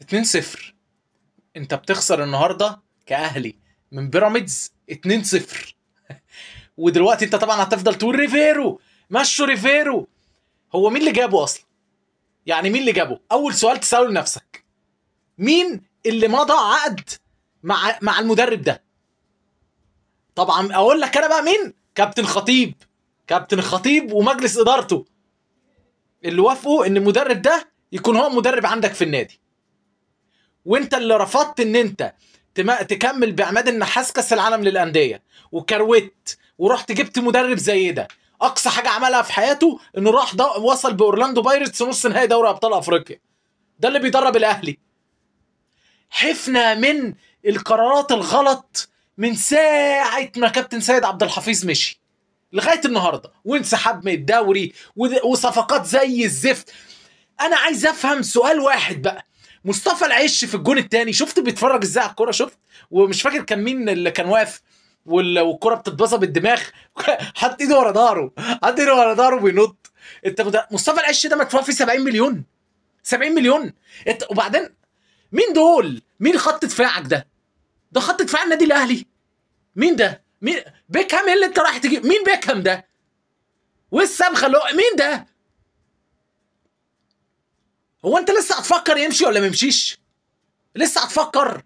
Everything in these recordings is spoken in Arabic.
2-0. انت بتخسر النهارده كاهلي من بيراميدز 2-0. ودلوقتي انت طبعا هتفضل تقول ريفيرو، مشوا ريفيرو. هو مين اللي جابه اصلا؟ يعني مين اللي جابه؟ اول سؤال تساله لنفسك، مين اللي مضى عقد مع المدرب ده؟ طبعا اقول لك انا بقى مين؟ كابتن خطيب. كابتن خطيب ومجلس ادارته اللي وافقوا ان المدرب ده يكون هو مدرب عندك في النادي. وانت اللي رفضت ان انت تكمل بعماد النحاس كاس العالم للانديه، وكروت ورحت جبت مدرب زي ده. اقصى حاجه عملها في حياته انه راح وصل باورلاندو بايرتس نص نهائي دوري ابطال افريقيا. ده اللي بيدرب الاهلي. حفنا من القرارات الغلط من ساعه ما كابتن سيد عبد الحفيظ مشي لغايه النهارده، وانسحاب من الدوري وصفقات زي الزفت. انا عايز افهم سؤال واحد بقى، مصطفى العش في الجون الثاني شفت بيتفرج ازاي على الكوره؟ شفت؟ ومش فاكر كان مين اللي كان واقف والكوره بتتبصى بالدماغ حط ايده ورا ظهره، حط ايده ورا ظهره وبينط. انت مصطفى العش ده مدفوع فيه 70 مليون. 70 مليون. وبعدين مين دول؟ مين خط دفاعك ده؟ ده خط دفاع النادي الاهلي. مين ده؟ مين بيكهام اللي انت رايح تجيب؟ مين بيكهام ده؟ والسام مين ده؟ هو انت لسه هتفكر يمشي ولا ما يمشيش؟ لسه هتفكر؟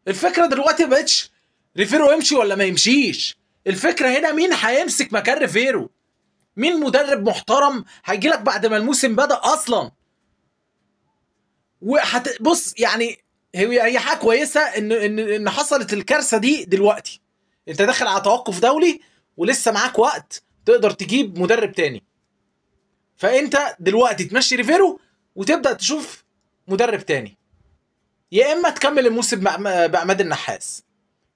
الفكره دلوقتي ما بقتش ريفيرو يمشي ولا ما يمشيش، الفكره هنا مين هيمسك مكان ريفيرو؟ مين مدرب محترم هيجي لك بعد ما الموسم بدأ اصلا؟ بص يعني هي حاجه كويسه ان حصلت الكارثه دي دلوقتي. انت داخل على توقف دولي ولسه معاك وقت تقدر تجيب مدرب تاني. فانت دلوقتي تمشي ريفيرو وتبدا تشوف مدرب تاني، يا اما تكمل الموسم بعماد النحاس.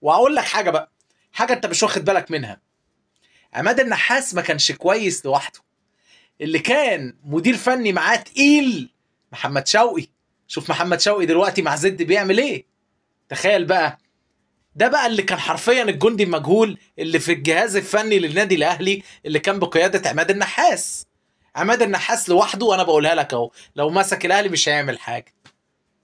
واقول لك حاجه بقى، حاجه انت مش واخد بالك منها. عماد النحاس ما كانش كويس لوحده، اللي كان مدير فني معاه تقيل محمد شوقي. شوف محمد شوقي دلوقتي مع زد بيعمل ايه. تخيل بقى، ده بقى اللي كان حرفيا الجندي المجهول اللي في الجهاز الفني للنادي الاهلي اللي كان بقياده عماد النحاس. عماد النحاس لوحده، وانا بقولها لك اهو، لو مسك الاهلي مش هيعمل حاجه.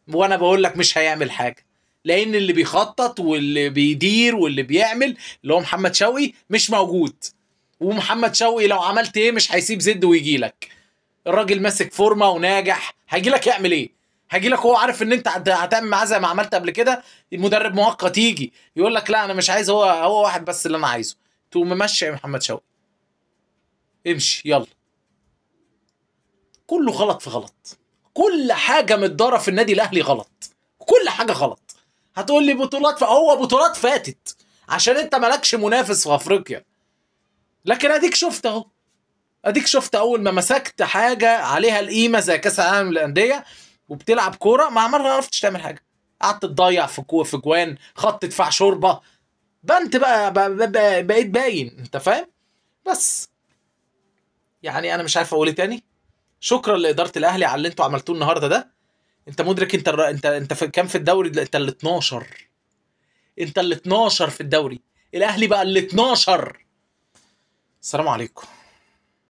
وانا بقول لك مش هيعمل حاجه، لان اللي بيخطط واللي بيدير واللي بيعمل اللي هو محمد شوقي مش موجود. ومحمد شوقي لو عملت ايه مش هيسيب زد ويجي لك. الراجل ماسك فورمه وناجح، هيجي لك يعمل ايه؟ هيجي لك هو عارف ان انت هتعمل معاه زي ما عملت قبل كده. المدرب مؤقت يجي يقول لك لا انا مش عايز، هو واحد بس اللي انا عايزه، تقوم ممشي يا محمد شوقي، امشي يلا. كله غلط في غلط، كل حاجه متداره في النادي الاهلي غلط، كل حاجه غلط. هتقول لي بطولات، فهو بطولات فاتت عشان انت مالكش منافس في افريقيا. لكن اديك شفت اهو، اديك شفت اول ما مسكت حاجه عليها القيمه زي كاس العالم للانديه وبتلعب كوره ما عرفتش تعمل حاجه. قعدت تضيع في جوان، خط دفاع شوربه. بنت بقيت باين، انت فاهم؟ بس يعني انا مش عارف اقول ايه تاني. شكرا لاداره الاهلي على اللي انتوا عملتوه النهارده ده. انت مدرك انت في كام في الدوري؟ انت ال 12. انت ال 12 في الدوري، الاهلي بقى ال 12. السلام عليكم.